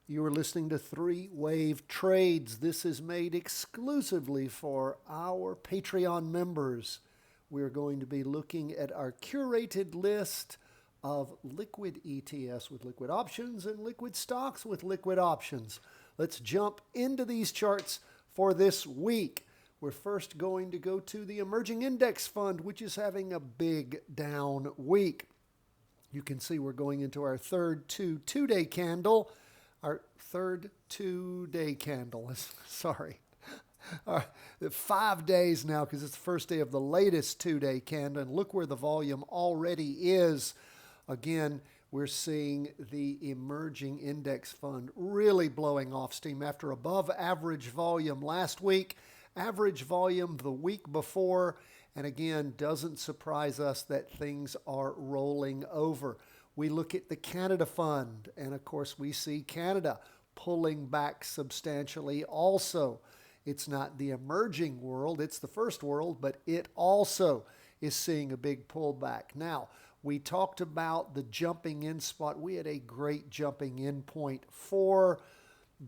You are listening to Three Wave Trades. This is made exclusively for our Patreon members. We are going to be looking at our curated list of liquid ETFs with liquid options and liquid stocks with liquid options. Let's jump into these charts for this week. We're first going to go to the Emerging Index Fund, which is having a big down week. You can see we're going into our third two-day candle. Our third two-day candle. Sorry. 5 days now because it's the first day of the latest two-day candle. And look where the volume already is. Again, we're seeing the Emerging Index Fund really blowing off steam after above average volume last week, average volume the week before. And again, doesn't surprise us that things are rolling over. We look at the Canada Fund, and of course we see Canada pulling back substantially also. It's not the emerging world, it's the first world, but it also is seeing a big pullback. Now, we talked about the jumping in spot. We had a great jumping in point for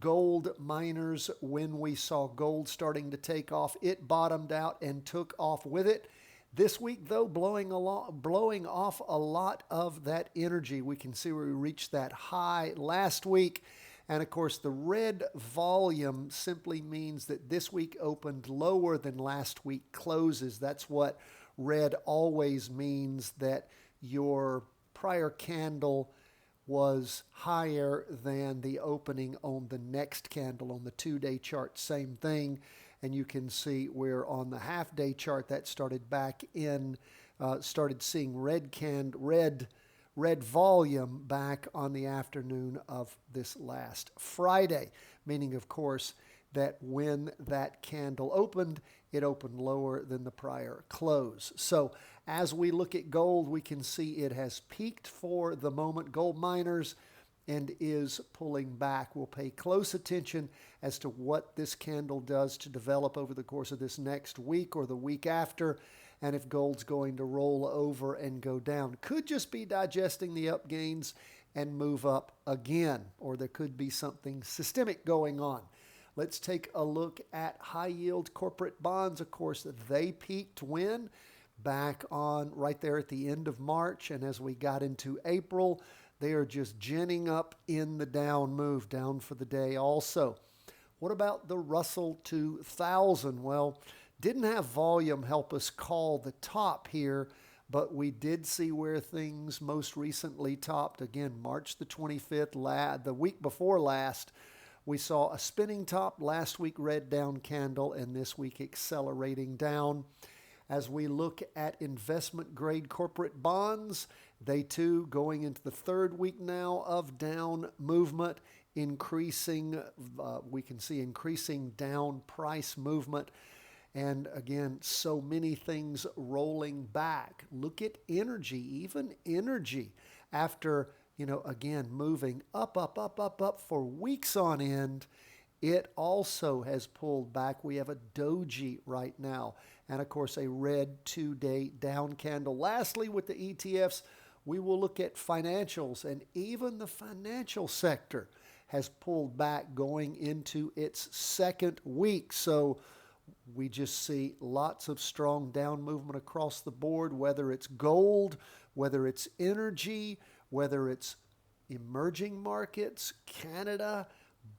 gold miners when we saw gold starting to take off. It bottomed out and took off with it. This week, though, blowing off a lot of that energy. We can see where we reached that high last week. And, of course, the red volume simply means that this week opened lower than last week closes. That's what red always means, that your prior candle was higher than the opening on the next candle on the two-day chart. Same thing. And you can see where on the half-day chart that started back in, started seeing red volume back on the afternoon of this last Friday, meaning, of course, that when that candle opened, it opened lower than the prior close. So as we look at gold, we can see it has peaked for the moment. Gold miners and is pulling back. We'll pay close attention as to what this candle does to develop over the course of this next week or the week after, and if gold's going to roll over and go down. Could just be digesting the up gains and move up again, or there could be something systemic going on. Let's take a look at high-yield corporate bonds. Of course, they peaked when? Back on right there at the end of March, and as we got into April, they are just ginning up in the down move, down for the day also. What about the Russell 2000? Well, didn't have volume help us call the top here, but we did see where things most recently topped. Again, March the 25th, the week before last, we saw a spinning top. Last week, red down candle, and this week accelerating down. As we look at investment grade corporate bonds, they too going into the third week now of down movement, increasing, we can see increasing down price movement. And again, so many things rolling back. Look at energy, even energy after, again, moving up for weeks on end. It also has pulled back. We have a doji right now. And, of course, a red two-day down candle. Lastly, with the ETFs, we will look at financials. And even the financial sector has pulled back going into its second week. So we just see lots of strong down movement across the board, whether it's gold, whether it's energy, whether it's emerging markets, Canada,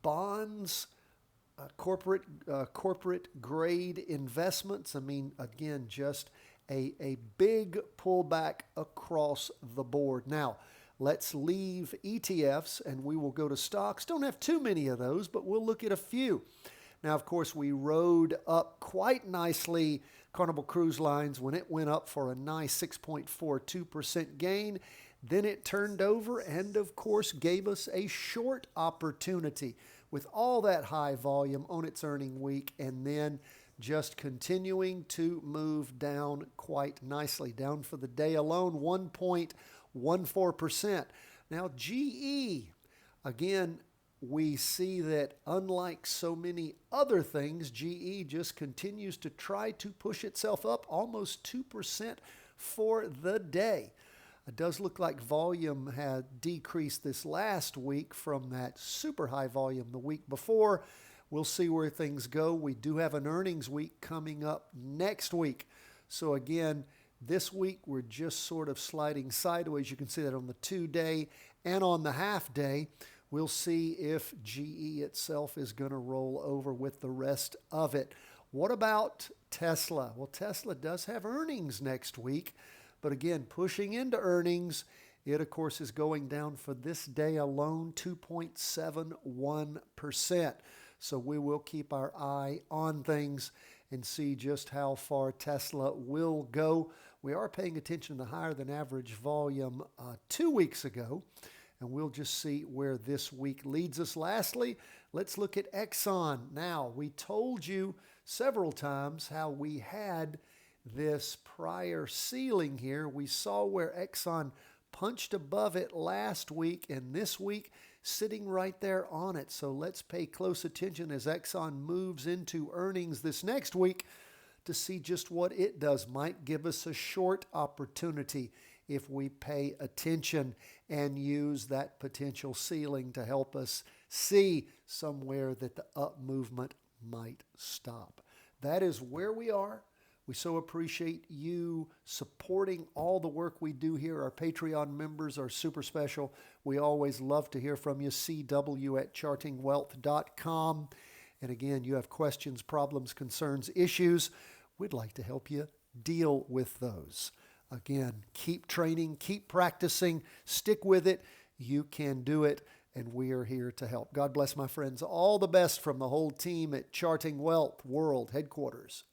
bonds, corporate grade investments. I mean, again, just a big pullback across the board. Now, let's leave ETFs and we will go to stocks. Don't have too many of those, but we'll look at a few. Now, of course, we rode up quite nicely Carnival Cruise Lines when it went up for a nice 6.42% gain. Then it turned over and, of course, gave us a short opportunity with all that high volume on its earning week, and then just continuing to move down quite nicely. Down for the day alone, 1.14%. Now, GE, again, we see that unlike so many other things, GE just continues to try to push itself up almost 2% for the day. It does look like volume had decreased this last week from that super high volume the week before. We'll see where things go. We do have an earnings week coming up next week. So again, this week we're just sort of sliding sideways. You can see that on the 2-day and on the half-day. We'll see if GE itself is going to roll over with the rest of it. What about Tesla? Well, Tesla does have earnings next week, but again, pushing into earnings, it of course is going down for this day alone 2.71%. So we will keep our eye on things and see just how far Tesla will go. We are paying attention to higher than average volume 2 weeks ago, and we'll just see where this week leads us. Lastly, let's look at Exxon. Now, we told you several times how we had this prior ceiling here. We saw where Exxon punched above it last week, and this week sitting right there on it. So let's pay close attention as Exxon moves into earnings this next week to see just what it does. Might give us a short opportunity if we pay attention and use that potential ceiling to help us see somewhere that the up movement might stop. That is where we are. We so appreciate you supporting all the work we do here. Our Patreon members are super special. We always love to hear from you. cw@chartingwealth.com. And again, you have questions, problems, concerns, issues. We'd like to help you deal with those. Again, keep training, keep practicing, stick with it. You can do it, and we are here to help. God bless, my friends. All the best from the whole team at Charting Wealth World Headquarters.